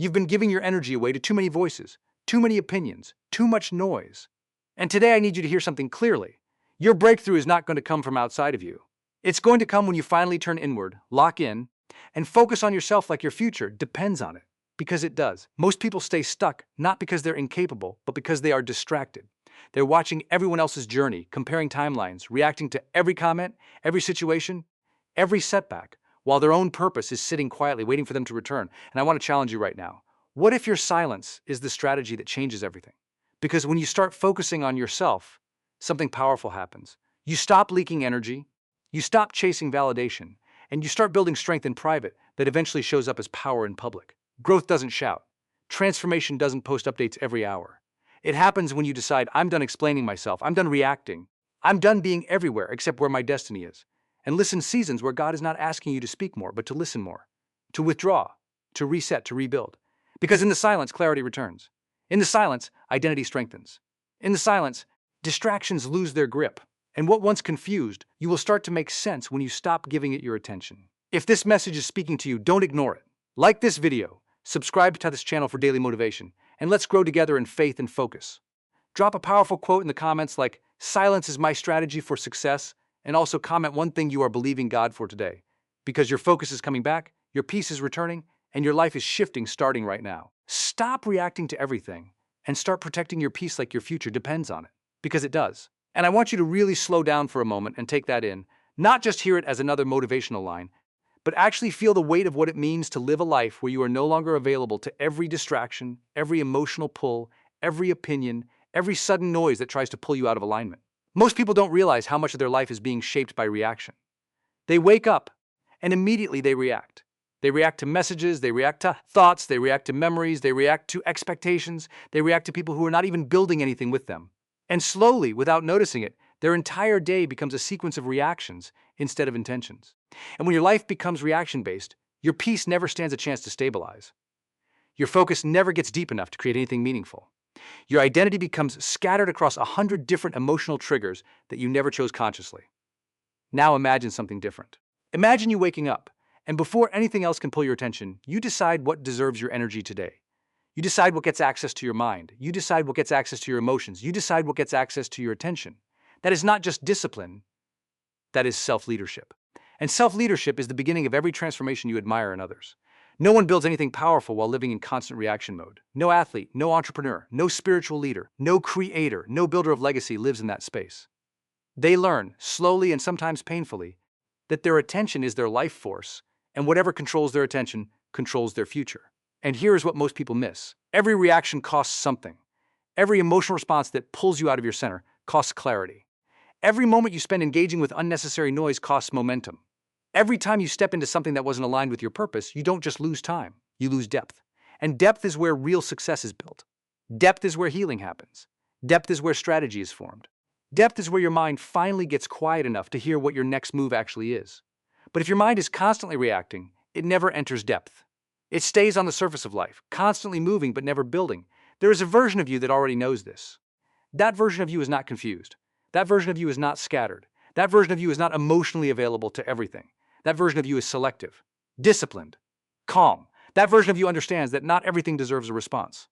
You've been giving your energy away to too many voices, too many opinions, too much noise. And today I need you to hear something clearly. Your breakthrough is not going to come from outside of you. It's going to come when you finally turn inward, lock in, and focus on yourself like your future depends on it. Because it does. Most people stay stuck, not because they're incapable, but because they are distracted. They're watching everyone else's journey, comparing timelines, reacting to every comment, every situation, every setback, while their own purpose is sitting quietly waiting for them to return. And I want to challenge you right now. What if your silence is the strategy that changes everything? Because when you start focusing on yourself, something powerful happens. You stop leaking energy, you stop chasing validation, and you start building strength in private that eventually shows up as power in public. Growth doesn't shout. Transformation doesn't post updates every hour. It happens when you decide, I'm done explaining myself, I'm done reacting, I'm done being everywhere except where my destiny is. And listen seasons where God is not asking you to speak more, but to listen more, to withdraw, to reset, to rebuild. Because in the silence, clarity returns. In the silence, identity strengthens. In the silence, distractions lose their grip. And what once confused, you will start to make sense when you stop giving it your attention. If this message is speaking to you, don't ignore it. Like this video, subscribe to this channel for daily motivation, and let's grow together in faith and focus. Drop a powerful quote in the comments like, "Silence is my strategy for success," and also comment one thing you are believing God for today. Because your focus is coming back, your peace is returning, and your life is shifting starting right now. Stop reacting to everything and start protecting your peace like your future depends on it. Because it does. And I want you to really slow down for a moment and take that in, not just hear it as another motivational line, but actually feel the weight of what it means to live a life where you are no longer available to every distraction, every emotional pull, every opinion, every sudden noise that tries to pull you out of alignment. Most people don't realize how much of their life is being shaped by reaction. They wake up, and immediately they react. They react to messages, they react to thoughts, they react to memories, they react to expectations, they react to people who are not even building anything with them. And slowly, without noticing it, their entire day becomes a sequence of reactions instead of intentions. And when your life becomes reaction-based, your peace never stands a chance to stabilize. Your focus never gets deep enough to create anything meaningful. Your identity becomes scattered across 100 different emotional triggers that you never chose consciously. Now imagine something different. Imagine you waking up, and before anything else can pull your attention, you decide what deserves your energy today. You decide what gets access to your mind. You decide what gets access to your emotions. You decide what gets access to your attention. That is not just discipline, that is self-leadership. And self-leadership is the beginning of every transformation you admire in others. No one builds anything powerful while living in constant reaction mode. No athlete, no entrepreneur, no spiritual leader, no creator, no builder of legacy lives in that space. They learn, slowly and sometimes painfully, that their attention is their life force, and whatever controls their attention controls their future. And here is what most people miss. Every reaction costs something. Every emotional response that pulls you out of your center costs clarity. Every moment you spend engaging with unnecessary noise costs momentum. Every time you step into something that wasn't aligned with your purpose, you don't just lose time, you lose depth. And depth is where real success is built. Depth is where healing happens. Depth is where strategy is formed. Depth is where your mind finally gets quiet enough to hear what your next move actually is. But if your mind is constantly reacting, it never enters depth. It stays on the surface of life, constantly moving but never building. There is a version of you that already knows this. That version of you is not confused. That version of you is not scattered. That version of you is not emotionally available to everything. That version of you is selective, disciplined, calm. That version of you understands that not everything deserves a response.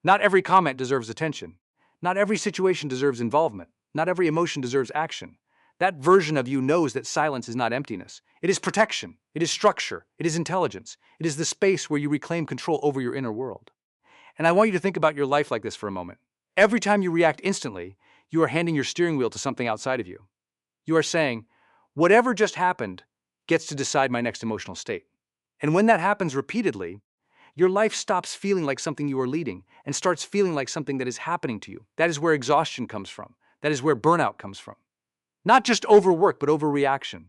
Not every comment deserves attention. Not every situation deserves involvement. Not every emotion deserves action. That version of you knows that silence is not emptiness. It is protection. It is structure. It is intelligence. It is the space where you reclaim control over your inner world. And I want you to think about your life like this for a moment. Every time you react instantly, you are handing your steering wheel to something outside of you. You are saying, whatever just happened gets to decide my next emotional state. And when that happens repeatedly, your life stops feeling like something you are leading and starts feeling like something that is happening to you. That is where exhaustion comes from. That is where burnout comes from. Not just overwork, but overreaction.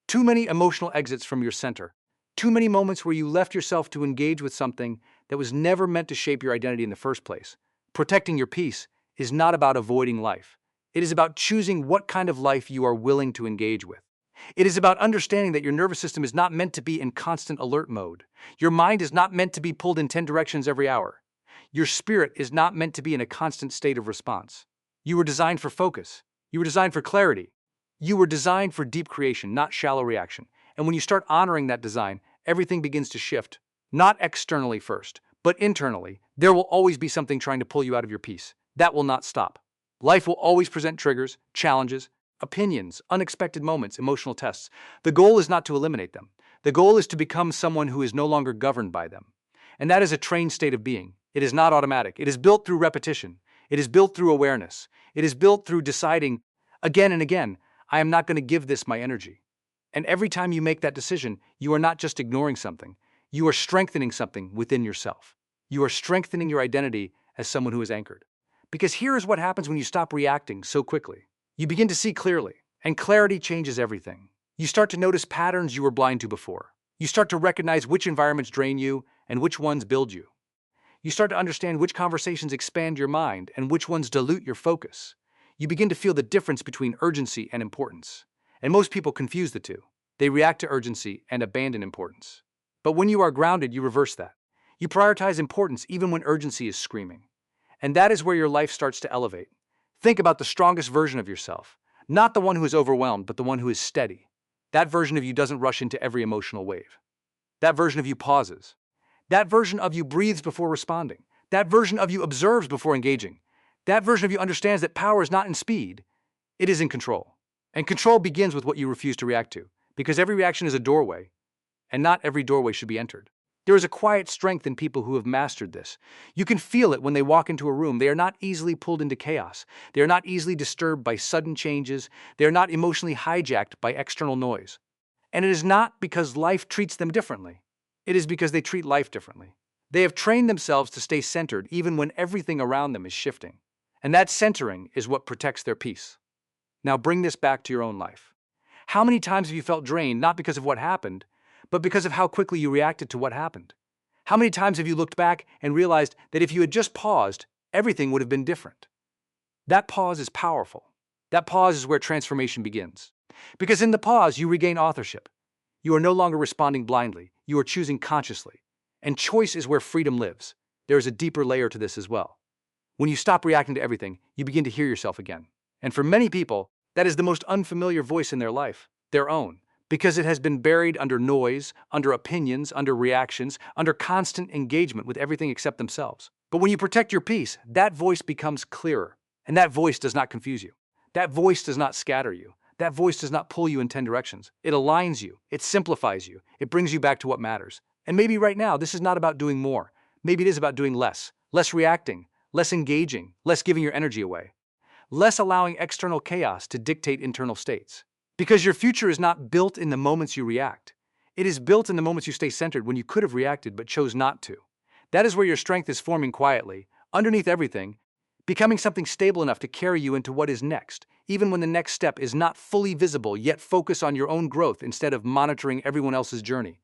Too many emotional exits from your center. Too many moments where you left yourself to engage with something that was never meant to shape your identity in the first place. Protecting your peace is not about avoiding life. It is about choosing what kind of life you are willing to engage with. It is about understanding that your nervous system is not meant to be in constant alert mode. Your mind is not meant to be pulled in 10 directions every hour. Your spirit is not meant to be in a constant state of response. You were designed for focus. You were designed for clarity. You were designed for deep creation, not shallow reaction. And when you start honoring that design, everything begins to shift, Not externally first, but internally. There will always be something trying to pull you out of your peace. That will not stop. Life will always present triggers, challenges, opinions, unexpected moments, emotional tests. The goal is not to eliminate them. The goal is to become someone who is no longer governed by them. And that is a trained state of being. It is not automatic. It is built through repetition. It is built through awareness. It is built through deciding again and again, I am not going to give this my energy. And every time you make that decision, you are not just ignoring something. You are strengthening something within yourself. You are strengthening your identity as someone who is anchored. Because here is what happens when you stop reacting so quickly. You begin to see clearly, and clarity changes everything. You start to notice patterns you were blind to before. You start to recognize which environments drain you and which ones build you. You start to understand which conversations expand your mind and which ones dilute your focus. You begin to feel the difference between urgency and importance. And most people confuse the two. They react to urgency and abandon importance. But when you are grounded, you reverse that. You prioritize importance even when urgency is screaming. And that is where your life starts to elevate. Think about the strongest version of yourself. Not the one who is overwhelmed, but the one who is steady. That version of you doesn't rush into every emotional wave. That version of you pauses. That version of you breathes before responding. That version of you observes before engaging. That version of you understands that power is not in speed, it is in control. And control begins with what you refuse to react to, because every reaction is a doorway, and not every doorway should be entered. There is a quiet strength in people who have mastered this. You can feel it when they walk into a room. They are not easily pulled into chaos. They are not easily disturbed by sudden changes. They are not emotionally hijacked by external noise. And it is not because life treats them differently. It is because they treat life differently. They have trained themselves to stay centered even when everything around them is shifting. And that centering is what protects their peace. Now bring this back to your own life. How many times have you felt drained not because of what happened, but because of how quickly you reacted to what happened? How many times have you looked back and realized that if you had just paused, everything would have been different? That pause is powerful. That pause is where transformation begins. Because in the pause, you regain authorship. You are no longer responding blindly. You are choosing consciously. And choice is where freedom lives. There is a deeper layer to this as well. When you stop reacting to everything, you begin to hear yourself again. And for many people, that is the most unfamiliar voice in their life, their own, because it has been buried under noise, under opinions, under reactions, under constant engagement with everything except themselves. But when you protect your peace, that voice becomes clearer, and that voice does not confuse you. That voice does not scatter you. That voice does not pull you in 10 directions. It aligns you. It simplifies you. It brings you back to what matters. And maybe right now, this is not about doing more. Maybe it is about doing less. Less reacting, less engaging, less giving your energy away. Less allowing external chaos to dictate internal states. Because your future is not built in the moments you react. It is built in the moments you stay centered when you could have reacted but chose not to. That is where your strength is forming quietly, underneath everything, becoming something stable enough to carry you into what is next, even when the next step is not fully visible, yet focus on your own growth instead of monitoring everyone else's journey.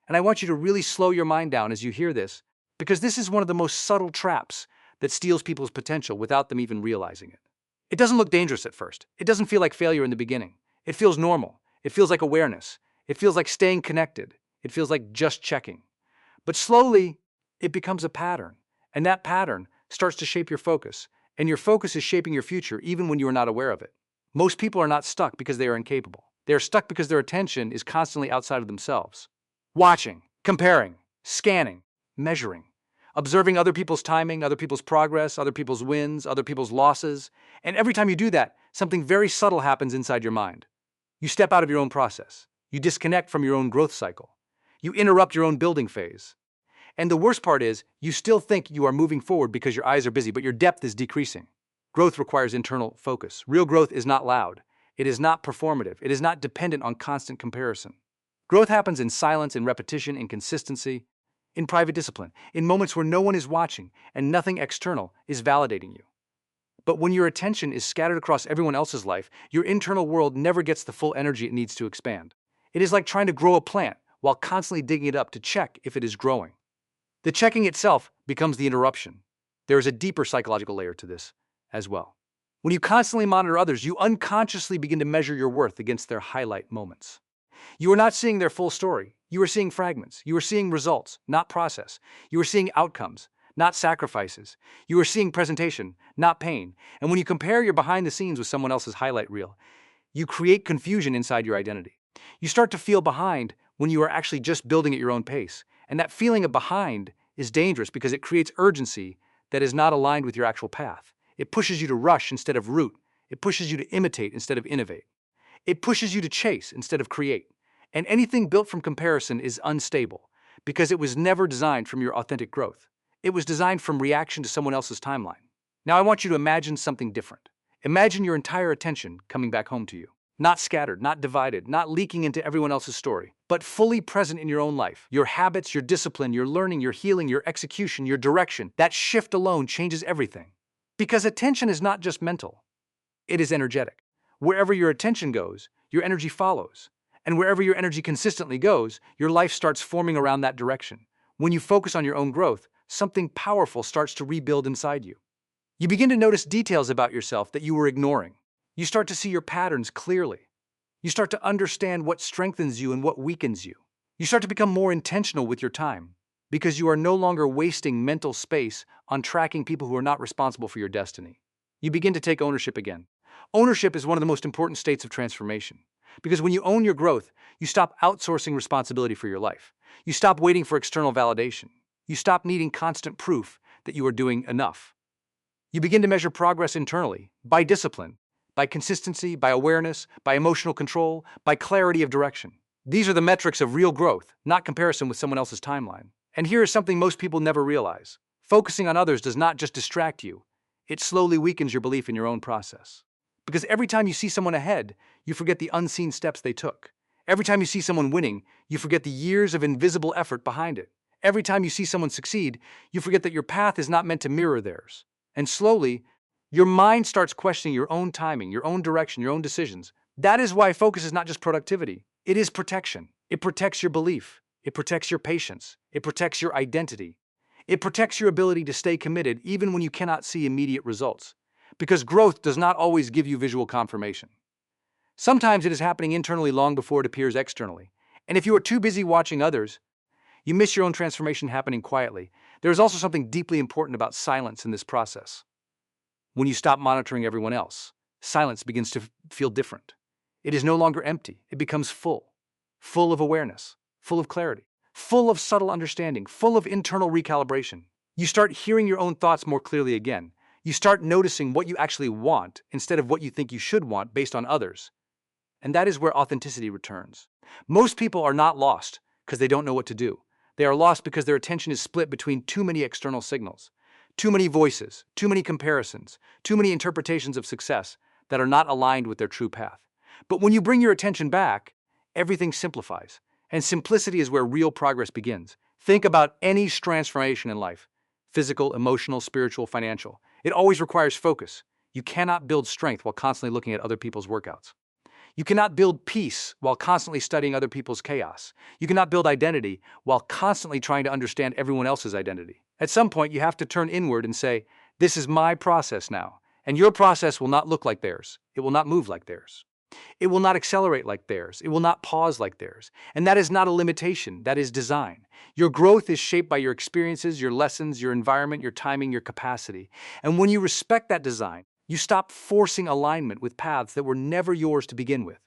And I want you to really slow your mind down as you hear this, because this is one of the most subtle traps that steals people's potential without them even realizing it. It doesn't look dangerous at first. It doesn't feel like failure in the beginning. It feels normal. It feels like awareness. It feels like staying connected. It feels like just checking. But slowly, it becomes a pattern. And that pattern starts to shape your focus. And your focus is shaping your future even when you are not aware of it. Most people are not stuck because they are incapable. They are stuck because their attention is constantly outside of themselves. Watching, comparing, scanning, measuring, observing other people's timing, other people's progress, other people's wins, other people's losses. And every time you do that, something very subtle happens inside your mind. You step out of your own process. You disconnect from your own growth cycle. You interrupt your own building phase. And the worst part is, you still think you are moving forward because your eyes are busy, but your depth is decreasing. Growth requires internal focus. Real growth is not loud. It is not performative. It is not dependent on constant comparison. Growth happens in silence, in repetition, in consistency, in private discipline, in moments where no one is watching and nothing external is validating you. But when your attention is scattered across everyone else's life, your internal world never gets the full energy it needs to expand. It is like trying to grow a plant while constantly digging it up to check if it is growing. The checking itself becomes the interruption. There is a deeper psychological layer to this as well. When you constantly monitor others, you unconsciously begin to measure your worth against their highlight moments. You are not seeing their full story. You are seeing fragments. You are seeing results, not process. You are seeing outcomes, not sacrifices. You are seeing presentation, not pain. And when you compare your behind the scenes with someone else's highlight reel, you create confusion inside your identity. You start to feel behind when you are actually just building at your own pace. And that feeling of behind is dangerous because it creates urgency that is not aligned with your actual path. It pushes you to rush instead of root. It pushes you to imitate instead of innovate. It pushes you to chase instead of create. And anything built from comparison is unstable because it was never designed from your authentic growth. It was designed from reaction to someone else's timeline. Now I want you to imagine something different. Imagine your entire attention coming back home to you. Not scattered, not divided, not leaking into everyone else's story, but fully present in your own life. Your habits, your discipline, your learning, your healing, your execution, your direction. That shift alone changes everything. Because attention is not just mental, it is energetic. Wherever your attention goes, your energy follows. And wherever your energy consistently goes, your life starts forming around that direction. When you focus on your own growth, something powerful starts to rebuild inside you. You begin to notice details about yourself that you were ignoring. You start to see your patterns clearly. You start to understand what strengthens you and what weakens you. You start to become more intentional with your time because you are no longer wasting mental space on tracking people who are not responsible for your destiny. You begin to take ownership again. Ownership is one of the most important states of transformation because when you own your growth, you stop outsourcing responsibility for your life. You stop waiting for external validation. You stop needing constant proof that you are doing enough. You begin to measure progress internally by discipline, by consistency, by awareness, by emotional control, by clarity of direction. These are the metrics of real growth, not comparison with someone else's timeline. And here is something most people never realize. Focusing on others does not just distract you, it slowly weakens your belief in your own process. Because every time you see someone ahead, you forget the unseen steps they took. Every time you see someone winning, you forget the years of invisible effort behind it. Every time you see someone succeed, you forget that your path is not meant to mirror theirs. And slowly, your mind starts questioning your own timing, your own direction, your own decisions. That is why focus is not just productivity. It is protection. It protects your belief. It protects your patience. It protects your identity. It protects your ability to stay committed even when you cannot see immediate results. Because growth does not always give you visual confirmation. Sometimes it is happening internally long before it appears externally. And if you are too busy watching others, you miss your own transformation happening quietly. There is also something deeply important about silence in this process. When you stop monitoring everyone else, silence begins to feel different. It is no longer empty. It becomes full. Full of awareness, full of clarity, full of subtle understanding, full of internal recalibration. You start hearing your own thoughts more clearly again. You start noticing what you actually want instead of what you think you should want based on others. And that is where authenticity returns. Most people are not lost because they don't know what to do. They are lost because their attention is split between too many external signals, too many voices, too many comparisons, too many interpretations of success that are not aligned with their true path. But when you bring your attention back, everything simplifies. And simplicity is where real progress begins. Think about any transformation in life: physical, emotional, spiritual, financial. It always requires focus. You cannot build strength while constantly looking at other people's workouts. You cannot build peace while constantly studying other people's chaos. You cannot build identity while constantly trying to understand everyone else's identity. At some point, you have to turn inward and say, this is my process now, and your process will not look like theirs. It will not move like theirs. It will not accelerate like theirs. It will not pause like theirs. And that is not a limitation. That is design. Your growth is shaped by your experiences, your lessons, your environment, your timing, your capacity. And when you respect that design, you stop forcing alignment with paths that were never yours to begin with.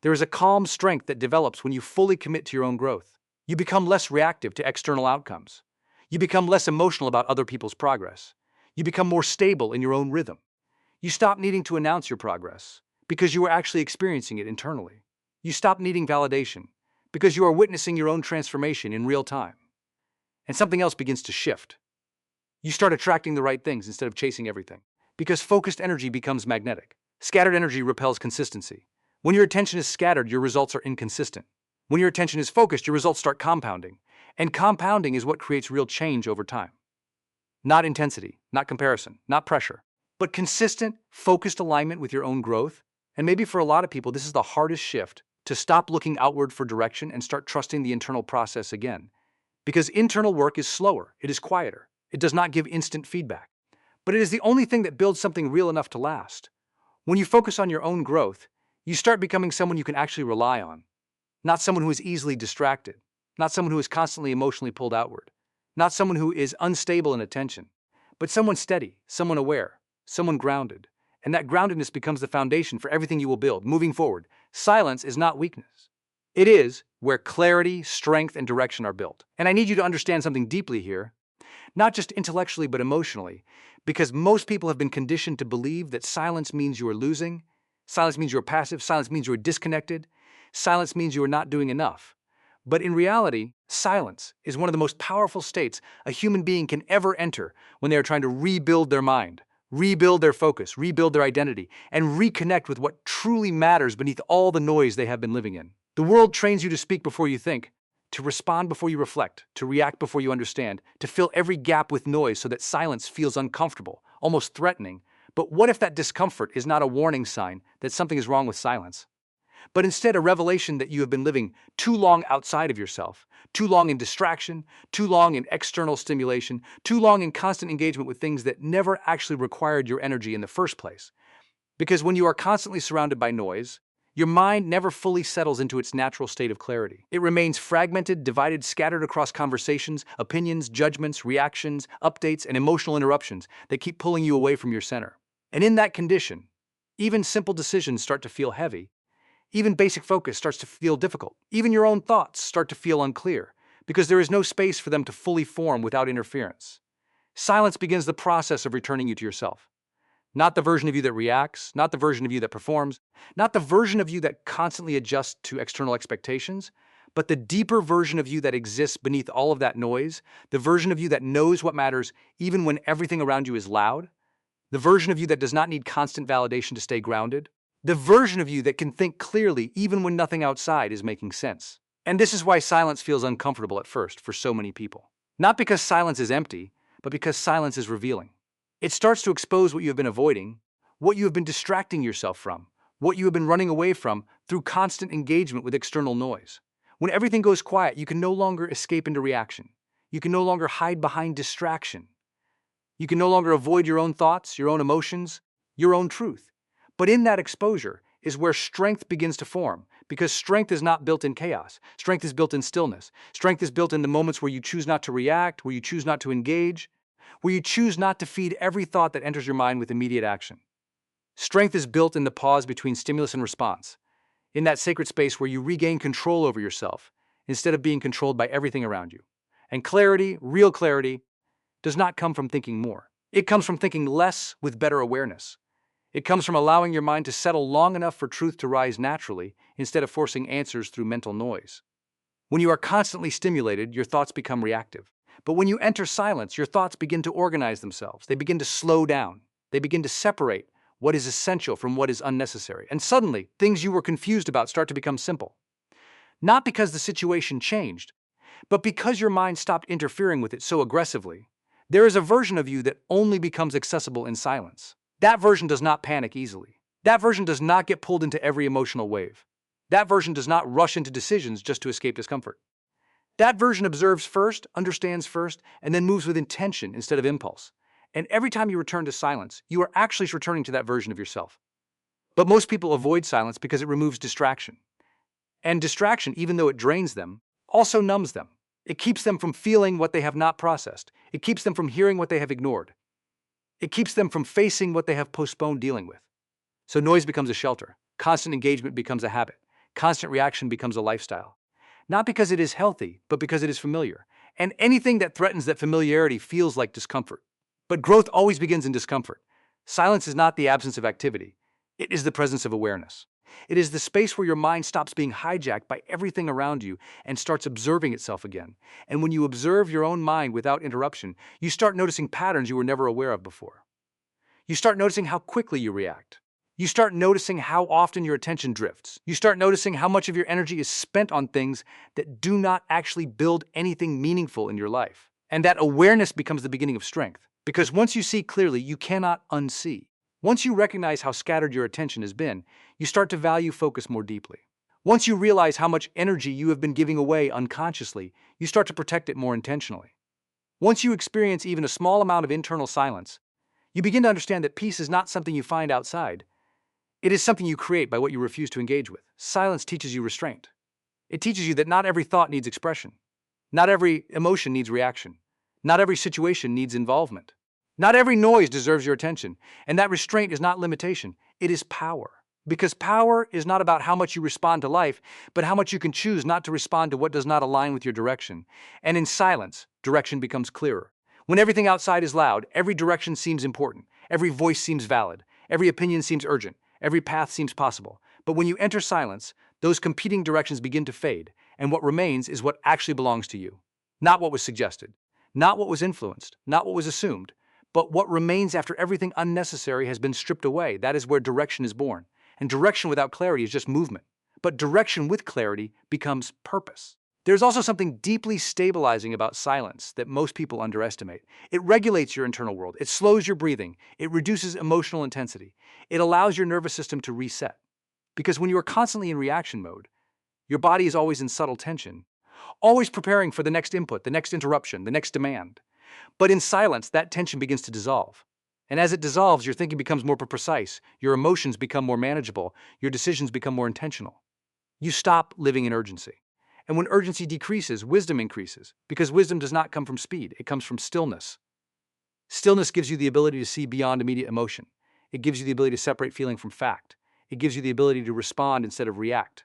There is a calm strength that develops when you fully commit to your own growth. You become less reactive to external outcomes. You become less emotional about other people's progress. You become more stable in your own rhythm. You stop needing to announce your progress because you are actually experiencing it internally. You stop needing validation because you are witnessing your own transformation in real time. And something else begins to shift. You start attracting the right things instead of chasing everything. Because focused energy becomes magnetic. Scattered energy repels consistency. When your attention is scattered, your results are inconsistent. When your attention is focused, your results start compounding. And compounding is what creates real change over time. Not intensity, not comparison, not pressure, but consistent, focused alignment with your own growth. And maybe for a lot of people, this is the hardest shift: to stop looking outward for direction and start trusting the internal process again. Because internal work is slower, it is quieter, it does not give instant feedback. But it is the only thing that builds something real enough to last. When you focus on your own growth, you start becoming someone you can actually rely on. Not someone who is easily distracted. Not someone who is constantly emotionally pulled outward. Not someone who is unstable in attention. But someone steady, someone aware, someone grounded. And that groundedness becomes the foundation for everything you will build moving forward. Silence is not weakness. It is where clarity, strength, and direction are built. And I need you to understand something deeply here, not just intellectually but emotionally, because most people have been conditioned to believe that silence means you are losing, silence means you are passive, silence means you are disconnected, silence means you are not doing enough. But in reality, silence is one of the most powerful states a human being can ever enter when they are trying to rebuild their mind, rebuild their focus, rebuild their identity, and reconnect with what truly matters beneath all the noise they have been living in. The world trains you to speak before you think, to respond before you reflect, to react before you understand, to fill every gap with noise so that silence feels uncomfortable, almost threatening. But what if that discomfort is not a warning sign that something is wrong with silence, but instead a revelation that you have been living too long outside of yourself, too long in distraction, too long in external stimulation, too long in constant engagement with things that never actually required your energy in the first place? Because when you are constantly surrounded by noise, your mind never fully settles into its natural state of clarity. It remains fragmented, divided, scattered across conversations, opinions, judgments, reactions, updates, and emotional interruptions that keep pulling you away from your center. And in that condition, even simple decisions start to feel heavy. Even basic focus starts to feel difficult. Even your own thoughts start to feel unclear, because there is no space for them to fully form without interference. Silence begins the process of returning you to yourself. Not the version of you that reacts, not the version of you that performs, not the version of you that constantly adjusts to external expectations, but the deeper version of you that exists beneath all of that noise, the version of you that knows what matters even when everything around you is loud, the version of you that does not need constant validation to stay grounded, the version of you that can think clearly even when nothing outside is making sense. And this is why silence feels uncomfortable at first for so many people. Not because silence is empty, but because silence is revealing. It starts to expose what you have been avoiding, what you have been distracting yourself from, what you have been running away from through constant engagement with external noise. When everything goes quiet, you can no longer escape into reaction. You can no longer hide behind distraction. You can no longer avoid your own thoughts, your own emotions, your own truth. But in that exposure is where strength begins to form, because strength is not built in chaos. Strength is built in stillness. Strength is built in the moments where you choose not to react, where you choose not to engage, where you choose not to feed every thought that enters your mind with immediate action. Strength is built in the pause between stimulus and response, in that sacred space where you regain control over yourself instead of being controlled by everything around you. And clarity, real clarity, does not come from thinking more. It comes from thinking less with better awareness. It comes from allowing your mind to settle long enough for truth to rise naturally instead of forcing answers through mental noise. When you are constantly stimulated, your thoughts become reactive. But when you enter silence, your thoughts begin to organize themselves. They begin to slow down. They begin to separate what is essential from what is unnecessary. And suddenly, things you were confused about start to become simple. Not because the situation changed, but because your mind stopped interfering with it so aggressively. There is a version of you that only becomes accessible in silence. That version does not panic easily. That version does not get pulled into every emotional wave. That version does not rush into decisions just to escape discomfort. That version observes first, understands first, and then moves with intention instead of impulse. And every time you return to silence, you are actually returning to that version of yourself. But most people avoid silence because it removes distraction. And distraction, even though it drains them, also numbs them. It keeps them from feeling what they have not processed. It keeps them from hearing what they have ignored. It keeps them from facing what they have postponed dealing with. So noise becomes a shelter. Constant engagement becomes a habit. Constant reaction becomes a lifestyle. Not because it is healthy, but because it is familiar. And anything that threatens that familiarity feels like discomfort. But growth always begins in discomfort. Silence is not the absence of activity. It is the presence of awareness. It is the space where your mind stops being hijacked by everything around you and starts observing itself again. And when you observe your own mind without interruption, you start noticing patterns you were never aware of before. You start noticing how quickly you react. You start noticing how often your attention drifts. You start noticing how much of your energy is spent on things that do not actually build anything meaningful in your life. And that awareness becomes the beginning of strength. Because once you see clearly, you cannot unsee. Once you recognize how scattered your attention has been, you start to value focus more deeply. Once you realize how much energy you have been giving away unconsciously, you start to protect it more intentionally. Once you experience even a small amount of internal silence, you begin to understand that peace is not something you find outside. It is something you create by what you refuse to engage with. Silence teaches you restraint. It teaches you that not every thought needs expression. Not every emotion needs reaction. Not every situation needs involvement. Not every noise deserves your attention. And that restraint is not limitation, it is power. Because power is not about how much you respond to life, but how much you can choose not to respond to what does not align with your direction. And in silence, direction becomes clearer. When everything outside is loud, every direction seems important, every voice seems valid, every opinion seems urgent, every path seems possible. But when you enter silence, those competing directions begin to fade, and what remains is what actually belongs to you. Not what was suggested, not what was influenced, not what was assumed, but what remains after everything unnecessary has been stripped away. That is where direction is born. And direction without clarity is just movement. But direction with clarity becomes purpose. There's also something deeply stabilizing about silence that most people underestimate. It regulates your internal world. It slows your breathing. It reduces emotional intensity. It allows your nervous system to reset. Because when you are constantly in reaction mode, your body is always in subtle tension, always preparing for the next input, the next interruption, the next demand. But in silence, that tension begins to dissolve. And as it dissolves, your thinking becomes more precise, your emotions become more manageable, your decisions become more intentional. You stop living in urgency. And when urgency decreases, wisdom increases, because wisdom does not come from speed, it comes from stillness. Stillness gives you the ability to see beyond immediate emotion. It gives you the ability to separate feeling from fact. It gives you the ability to respond instead of react.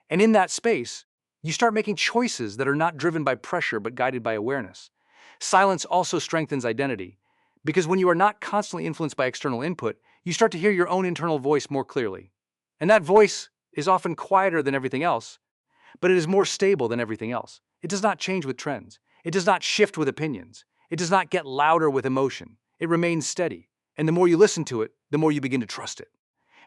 And in that space, you start making choices that are not driven by pressure but guided by awareness. Silence also strengthens identity, because when you are not constantly influenced by external input, you start to hear your own internal voice more clearly. And that voice is often quieter than everything else, but it is more stable than everything else. It does not change with trends. It does not shift with opinions. It does not get louder with emotion. It remains steady. And the more you listen to it, the more you begin to trust it.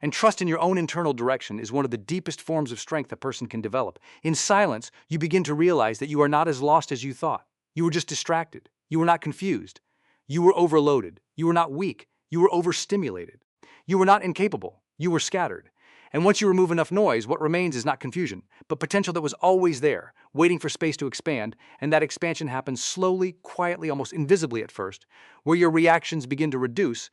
And trust in your own internal direction is one of the deepest forms of strength a person can develop. In silence, you begin to realize that you are not as lost as you thought. You were just distracted. You were not confused. You were overloaded. You were not weak. You were overstimulated. You were not incapable. You were scattered. And once you remove enough noise, what remains is not confusion, but potential that was always there, waiting for space to expand, and that expansion happens slowly, quietly, almost invisibly at first, where your reactions begin to reduce,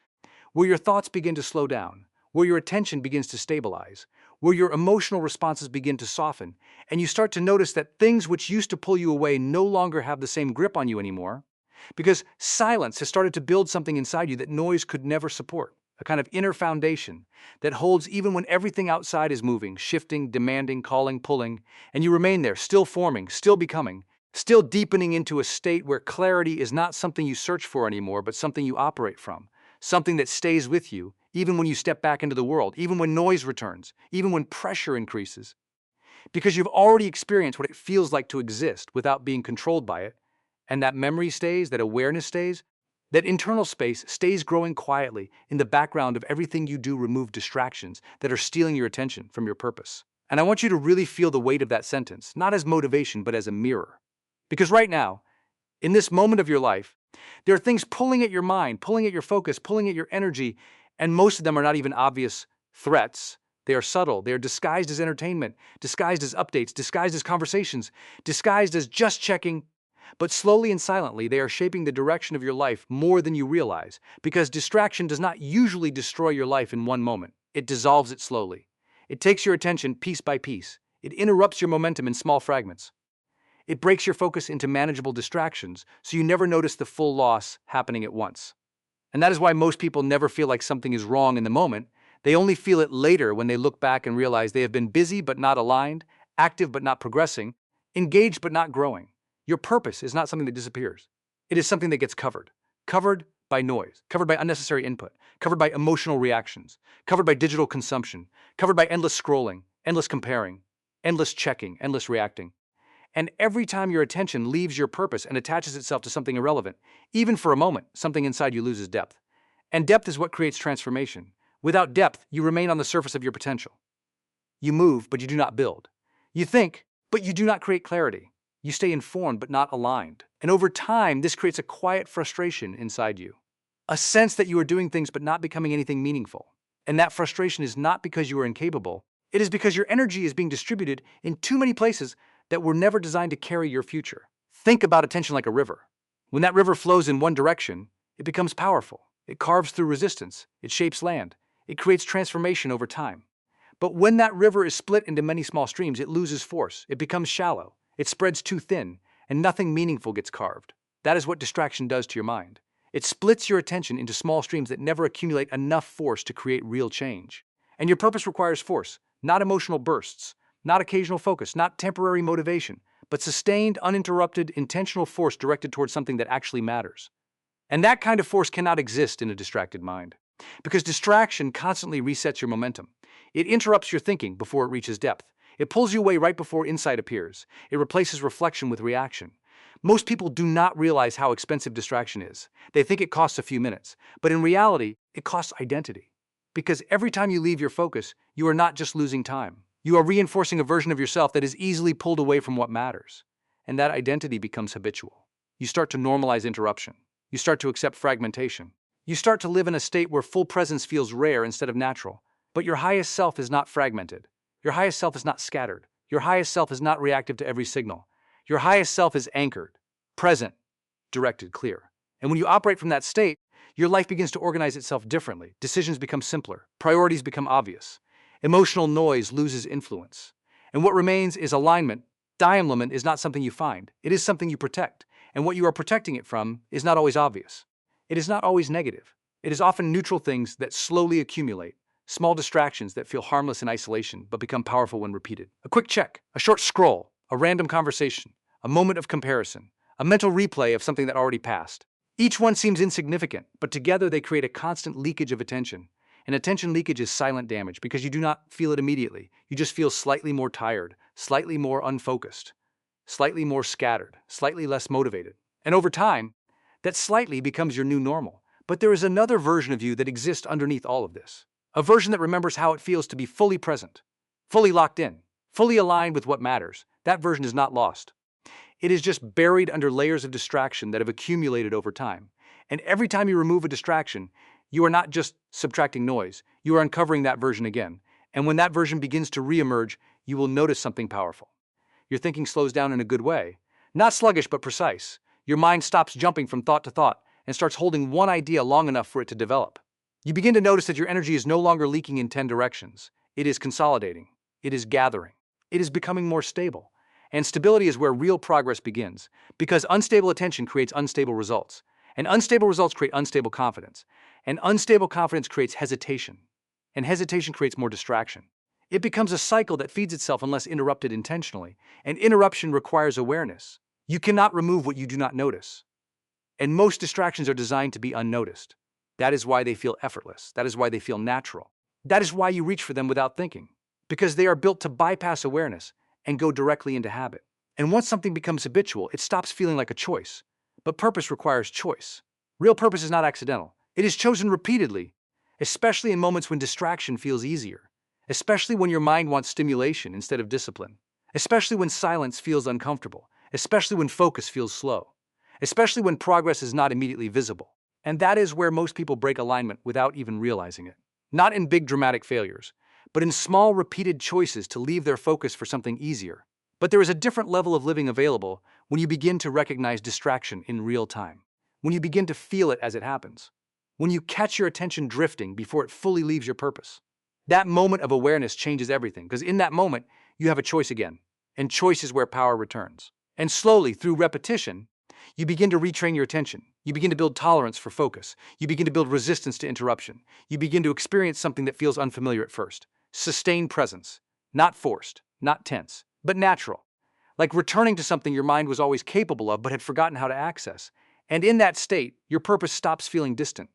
where your thoughts begin to slow down, where your attention begins to stabilize, where your emotional responses begin to soften, and you start to notice that things which used to pull you away no longer have the same grip on you anymore, because silence has started to build something inside you that noise could never support, a kind of inner foundation that holds even when everything outside is moving, shifting, demanding, calling, pulling, and you remain there, still forming, still becoming, still deepening into a state where clarity is not something you search for anymore, but something you operate from, something that stays with you, even when you step back into the world, even when noise returns, even when pressure increases. Because you've already experienced what it feels like to exist without being controlled by it, and that memory stays, that awareness stays, that internal space stays growing quietly in the background of everything you do. Remove distractions that are stealing your attention from your purpose. And I want you to really feel the weight of that sentence, not as motivation, but as a mirror. Because right now, in this moment of your life, there are things pulling at your mind, pulling at your focus, pulling at your energy, and most of them are not even obvious threats. They are subtle. They are disguised as entertainment, disguised as updates, disguised as conversations, disguised as just checking. But slowly and silently, they are shaping the direction of your life more than you realize, because distraction does not usually destroy your life in one moment. It dissolves it slowly. It takes your attention piece by piece. It interrupts your momentum in small fragments. It breaks your focus into manageable distractions, so you never notice the full loss happening at once. And that is why most people never feel like something is wrong in the moment. They only feel it later when they look back and realize they have been busy but not aligned, active but not progressing, engaged but not growing. Your purpose is not something that disappears. It is something that gets covered. Covered by noise, covered by unnecessary input, covered by emotional reactions, covered by digital consumption, covered by endless scrolling, endless comparing, endless checking, endless reacting. And every time your attention leaves your purpose and attaches itself to something irrelevant, even for a moment, something inside you loses depth. And depth is what creates transformation. Without depth, you remain on the surface of your potential. You move, but you do not build. You think, but you do not create clarity. You stay informed, but not aligned. And over time, this creates a quiet frustration inside you. A sense that you are doing things but not becoming anything meaningful. And that frustration is not because you are incapable. It is because your energy is being distributed in too many places that were never designed to carry your future. Think about attention like a river. When that river flows in one direction, it becomes powerful. It carves through resistance. It shapes land. It creates transformation over time. But when that river is split into many small streams, it loses force. It becomes shallow. It spreads too thin, and nothing meaningful gets carved. That is what distraction does to your mind. It splits your attention into small streams that never accumulate enough force to create real change. And your purpose requires force, not emotional bursts, not occasional focus, not temporary motivation, but sustained, uninterrupted, intentional force directed towards something that actually matters. And that kind of force cannot exist in a distracted mind. Because distraction constantly resets your momentum. It interrupts your thinking before it reaches depth. It pulls you away right before insight appears. It replaces reflection with reaction. Most people do not realize how expensive distraction is. They think it costs a few minutes, but in reality, it costs identity. Because every time you leave your focus, you are not just losing time. You are reinforcing a version of yourself that is easily pulled away from what matters. And that identity becomes habitual. You start to normalize interruption. You start to accept fragmentation. You start to live in a state where full presence feels rare instead of natural. But your highest self is not fragmented. Your highest self is not scattered. Your highest self is not reactive to every signal. Your highest self is anchored, present, directed, clear. And when you operate from that state, your life begins to organize itself differently. Decisions become simpler. Priorities become obvious. Emotional noise loses influence. And what remains is alignment. Alignment is not something you find. It is something you protect. And what you are protecting it from is not always obvious. It is not always negative. It is often neutral things that slowly accumulate. Small distractions that feel harmless in isolation but become powerful when repeated. A quick check, a short scroll, a random conversation, a moment of comparison, a mental replay of something that already passed. Each one seems insignificant, but together they create a constant leakage of attention. And attention leakage is silent damage because you do not feel it immediately. You just feel slightly more tired, slightly more unfocused, slightly more scattered, slightly less motivated. And over time, that slightly becomes your new normal. But there is another version of you that exists underneath all of this. A version that remembers how it feels to be fully present, fully locked in, fully aligned with what matters. That version is not lost. It is just buried under layers of distraction that have accumulated over time. And every time you remove a distraction, you are not just subtracting noise, you are uncovering that version again. And when that version begins to reemerge, you will notice something powerful. Your thinking slows down in a good way. Not sluggish, but precise. Your mind stops jumping from thought to thought and starts holding one idea long enough for it to develop. You begin to notice that your energy is no longer leaking in 10 directions. It is consolidating. It is gathering. It is becoming more stable. And stability is where real progress begins, because unstable attention creates unstable results. And unstable results create unstable confidence. And unstable confidence creates hesitation. And hesitation creates more distraction. It becomes a cycle that feeds itself unless interrupted intentionally. And interruption requires awareness. You cannot remove what you do not notice. And most distractions are designed to be unnoticed. That is why they feel effortless. That is why they feel natural. That is why you reach for them without thinking. Because they are built to bypass awareness and go directly into habit. And once something becomes habitual, it stops feeling like a choice. But purpose requires choice. Real purpose is not accidental. It is chosen repeatedly, especially in moments when distraction feels easier. Especially when your mind wants stimulation instead of discipline. Especially when silence feels uncomfortable. Especially when focus feels slow. Especially when progress is not immediately visible. And that is where most people break alignment without even realizing it. Not in big dramatic failures, but in small repeated choices to leave their focus for something easier. But there is a different level of living available when you begin to recognize distraction in real time. When you begin to feel it as it happens. When you catch your attention drifting before it fully leaves your purpose. That moment of awareness changes everything, because in that moment, you have a choice again. And choice is where power returns. And slowly, through repetition, you begin to retrain your attention. You begin to build tolerance for focus. You begin to build resistance to interruption. You begin to experience something that feels unfamiliar at first. Sustained presence. Not forced, not tense, but natural. Like returning to something your mind was always capable of but had forgotten how to access. And in that state, your purpose stops feeling distant.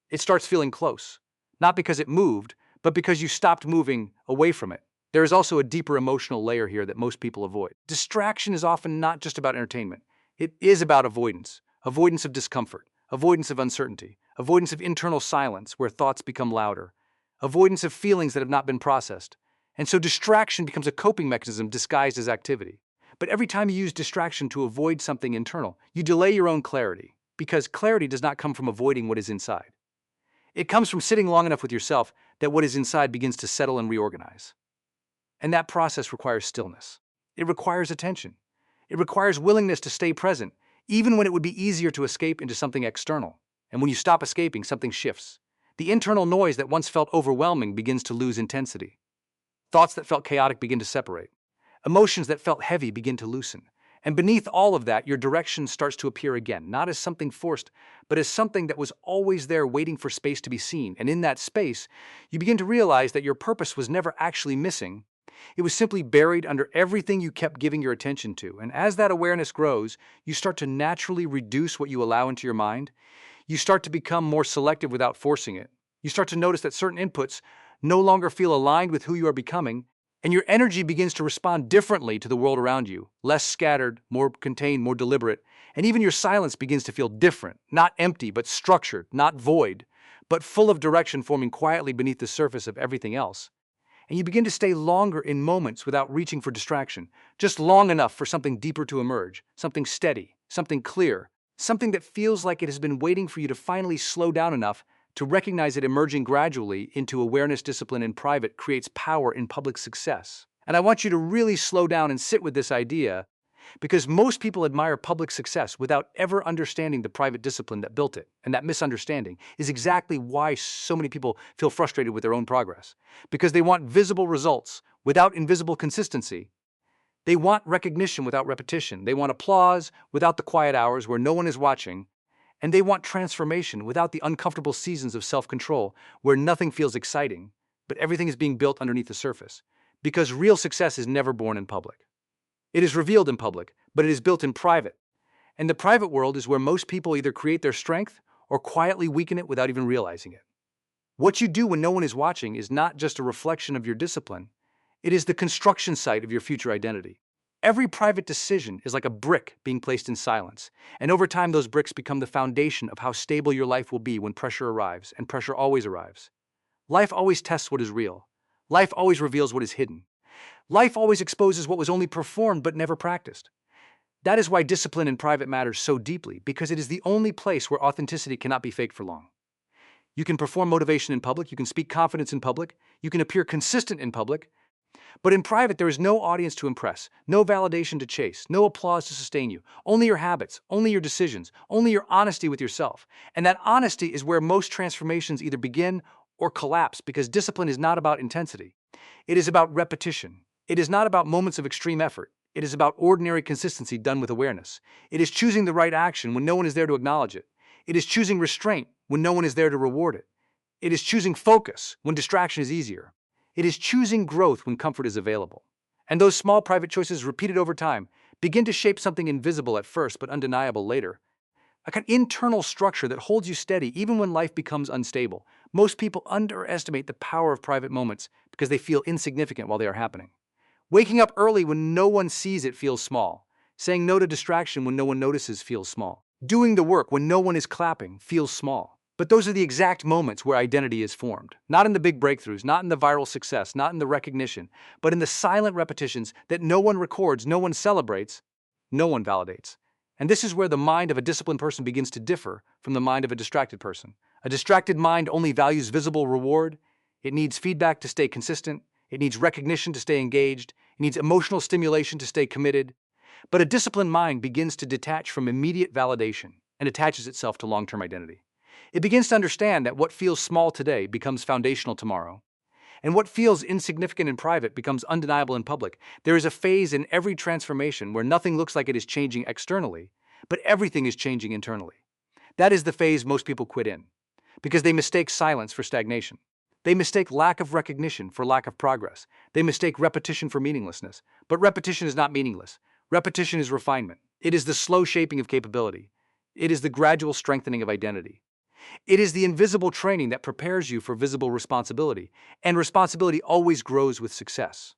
It starts feeling close. Not because it moved, but because you stopped moving away from it. There is also a deeper emotional layer here that most people avoid. Distraction is often not just about entertainment. It is about avoidance. Avoidance of discomfort. Avoidance of uncertainty. Avoidance of internal silence where thoughts become louder. Avoidance of feelings that have not been processed. And so distraction becomes a coping mechanism disguised as activity. But every time you use distraction to avoid something internal, you delay your own clarity. Because clarity does not come from avoiding what is inside. It comes from sitting long enough with yourself that what is inside begins to settle and reorganize. And that process requires stillness. It requires attention. It requires willingness to stay present, even when it would be easier to escape into something external. And when you stop escaping, something shifts. The internal noise that once felt overwhelming begins to lose intensity. Thoughts that felt chaotic begin to separate. Emotions that felt heavy begin to loosen. And beneath all of that, your direction starts to appear again, not as something forced, but as something that was always there waiting for space to be seen. And in that space, you begin to realize that your purpose was never actually missing. It was simply buried under everything you kept giving your attention to. And as that awareness grows, you start to naturally reduce what you allow into your mind. You start to become more selective without forcing it. You start to notice that certain inputs no longer feel aligned with who you are becoming, and your energy begins to respond differently to the world around you, less scattered, more contained, more deliberate, and even your silence begins to feel different, not empty, but structured, not void, but full of direction forming quietly beneath the surface of everything else. And you begin to stay longer in moments without reaching for distraction, just long enough for something deeper to emerge, something steady, something clear, something that feels like it has been waiting for you to finally slow down enough to recognize it. Emerging gradually into awareness. Discipline in private creates power in public success. And I want you to really slow down and sit with this idea, because most people admire public success without ever understanding the private discipline that built it. And that misunderstanding is exactly why so many people feel frustrated with their own progress. Because they want visible results without invisible consistency. They want recognition without repetition. They want applause without the quiet hours where no one is watching. And they want transformation without the uncomfortable seasons of self-control where nothing feels exciting, but everything is being built underneath the surface. Because real success is never born in public. It is revealed in public, but it is built in private. And the private world is where most people either create their strength or quietly weaken it without even realizing it. What you do when no one is watching is not just a reflection of your discipline. It is the construction site of your future identity. Every private decision is like a brick being placed in silence, and over time those bricks become the foundation of how stable your life will be when pressure arrives, and pressure always arrives. Life always tests what is real. Life always reveals what is hidden. Life always exposes what was only performed but never practiced. That is why discipline in private matters so deeply, because it is the only place where authenticity cannot be faked for long. You can perform motivation in public, you can speak confidence in public, you can appear consistent in public, but in private, there is no audience to impress, no validation to chase, no applause to sustain you. Only your habits, only your decisions, only your honesty with yourself. And that honesty is where most transformations either begin or collapse, because discipline is not about intensity. It is about repetition. It is not about moments of extreme effort. It is about ordinary consistency done with awareness. It is choosing the right action when no one is there to acknowledge it. It is choosing restraint when no one is there to reward it. It is choosing focus when distraction is easier. It is choosing growth when comfort is available. And those small private choices repeated over time begin to shape something invisible at first but undeniable later. A kind of internal structure that holds you steady even when life becomes unstable. Most people underestimate the power of private moments because they feel insignificant while they are happening. Waking up early when no one sees it feels small. Saying no to distraction when no one notices feels small. Doing the work when no one is clapping feels small. But those are the exact moments where identity is formed. Not in the big breakthroughs, not in the viral success, not in the recognition, but in the silent repetitions that no one records, no one celebrates, no one validates. And this is where the mind of a disciplined person begins to differ from the mind of a distracted person. A distracted mind only values visible reward. It needs feedback to stay consistent. It needs recognition to stay engaged. It needs emotional stimulation to stay committed. But a disciplined mind begins to detach from immediate validation and attaches itself to long-term identity. It begins to understand that what feels small today becomes foundational tomorrow, and what feels insignificant in private becomes undeniable in public. There is a phase in every transformation where nothing looks like it is changing externally, but everything is changing internally. That is the phase most people quit in, because they mistake silence for stagnation. They mistake lack of recognition for lack of progress. They mistake repetition for meaninglessness. But repetition is not meaningless. Repetition is refinement. It is the slow shaping of capability. It is the gradual strengthening of identity. It is the invisible training that prepares you for visible responsibility, and responsibility always grows with success.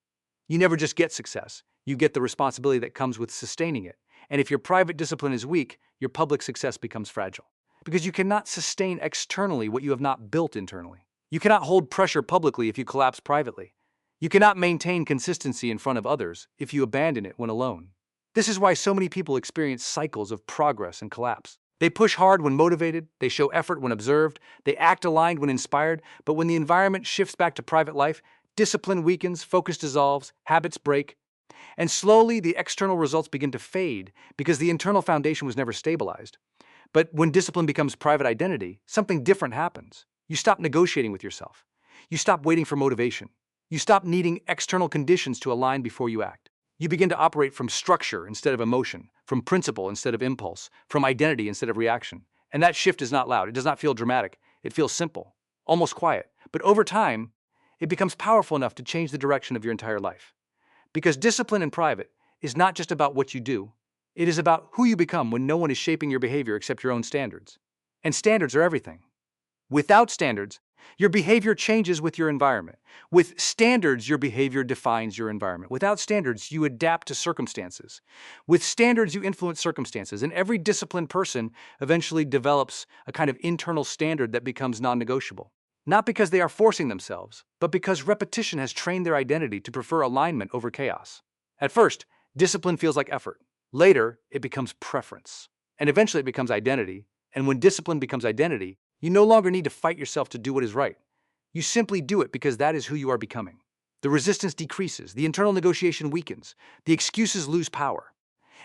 You never just get success, you get the responsibility that comes with sustaining it. And if your private discipline is weak, your public success becomes fragile. Because you cannot sustain externally what you have not built internally. You cannot hold pressure publicly if you collapse privately. You cannot maintain consistency in front of others if you abandon it when alone. This is why so many people experience cycles of progress and collapse. They push hard when motivated, they show effort when observed, they act aligned when inspired, but when the environment shifts back to private life, discipline weakens, focus dissolves, habits break, and slowly the external results begin to fade because the internal foundation was never stabilized. But when discipline becomes private identity, something different happens. You stop negotiating with yourself. You stop waiting for motivation. You stop needing external conditions to align before you act. You begin to operate from structure instead of emotion, from principle instead of impulse, from identity instead of reaction. And that shift is not loud. It does not feel dramatic. It feels simple, almost quiet. But over time, it becomes powerful enough to change the direction of your entire life. Because discipline in private is not just about what you do, it is about who you become when no one is shaping your behavior except your own standards. And standards are everything. Without standards, your behavior changes with your environment. With standards, your behavior defines your environment. Without standards, you adapt to circumstances. With standards, you influence circumstances. And every disciplined person eventually develops a kind of internal standard that becomes non-negotiable. Not because they are forcing themselves, but because repetition has trained their identity to prefer alignment over chaos. At first, discipline feels like effort. Later, it becomes preference. And eventually it becomes identity. And when discipline becomes identity, you no longer need to fight yourself to do what is right. You simply do it because that is who you are becoming. The resistance decreases, the internal negotiation weakens, the excuses lose power.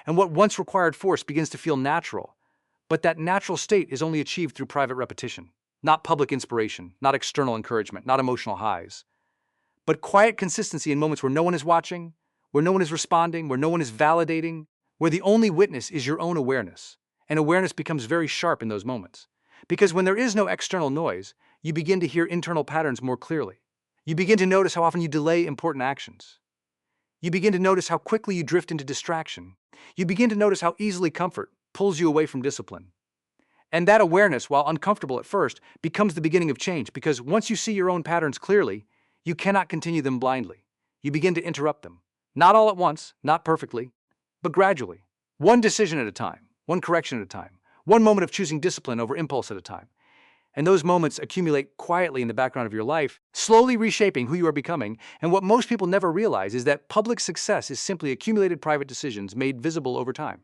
And what once required force begins to feel natural. But that natural state is only achieved through private repetition. Not public inspiration, not external encouragement, not emotional highs. But quiet consistency in moments where no one is watching, where no one is responding, where no one is validating, where the only witness is your own awareness. And awareness becomes very sharp in those moments. Because when there is no external noise, you begin to hear internal patterns more clearly. You begin to notice how often you delay important actions. You begin to notice how quickly you drift into distraction. You begin to notice how easily comfort pulls you away from discipline. And that awareness, while uncomfortable at first, becomes the beginning of change because once you see your own patterns clearly, you cannot continue them blindly. You begin to interrupt them. Not all at once, not perfectly, but gradually. One decision at a time, one correction at a time, one moment of choosing discipline over impulse at a time. And those moments accumulate quietly in the background of your life, slowly reshaping who you are becoming. And what most people never realize is that public success is simply accumulated private decisions made visible over time.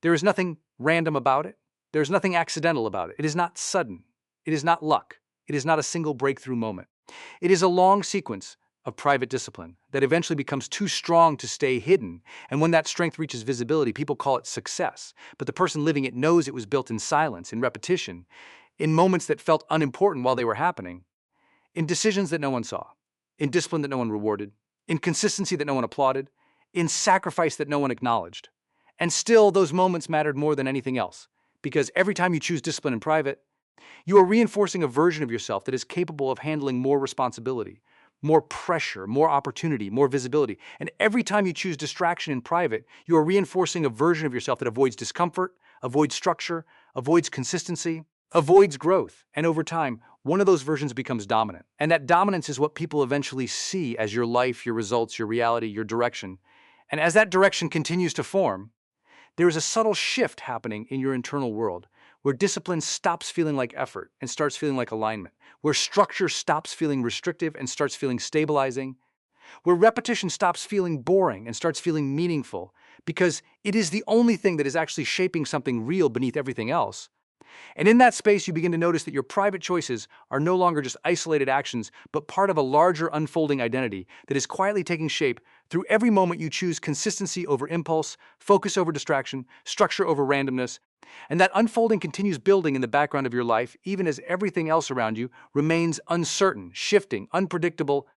There is nothing random about it. There is nothing accidental about it. It is not sudden. It is not luck. It is not a single breakthrough moment. It is a long sequence of private discipline that eventually becomes too strong to stay hidden. And when that strength reaches visibility, people call it success. But the person living it knows it was built in silence, in repetition, in moments that felt unimportant while they were happening, in decisions that no one saw, in discipline that no one rewarded, in consistency that no one applauded, in sacrifice that no one acknowledged. And still, those moments mattered more than anything else, because every time you choose discipline in private, you are reinforcing a version of yourself that is capable of handling more responsibility, more pressure, more opportunity, more visibility. And every time you choose distraction in private, you are reinforcing a version of yourself that avoids discomfort, avoids structure, avoids consistency, avoids growth. And over time, one of those versions becomes dominant. And that dominance is what people eventually see as your life, your results, your reality, your direction. And as that direction continues to form, there is a subtle shift happening in your internal world, where discipline stops feeling like effort and starts feeling like alignment, where structure stops feeling restrictive and starts feeling stabilizing, where repetition stops feeling boring and starts feeling meaningful, because it is the only thing that is actually shaping something real beneath everything else. And in that space, you begin to notice that your private choices are no longer just isolated actions, but part of a larger unfolding identity that is quietly taking shape through every moment you choose consistency over impulse, focus over distraction, structure over randomness. And that unfolding continues building in the background of your life, even as everything else around you remains uncertain, shifting, unpredictable,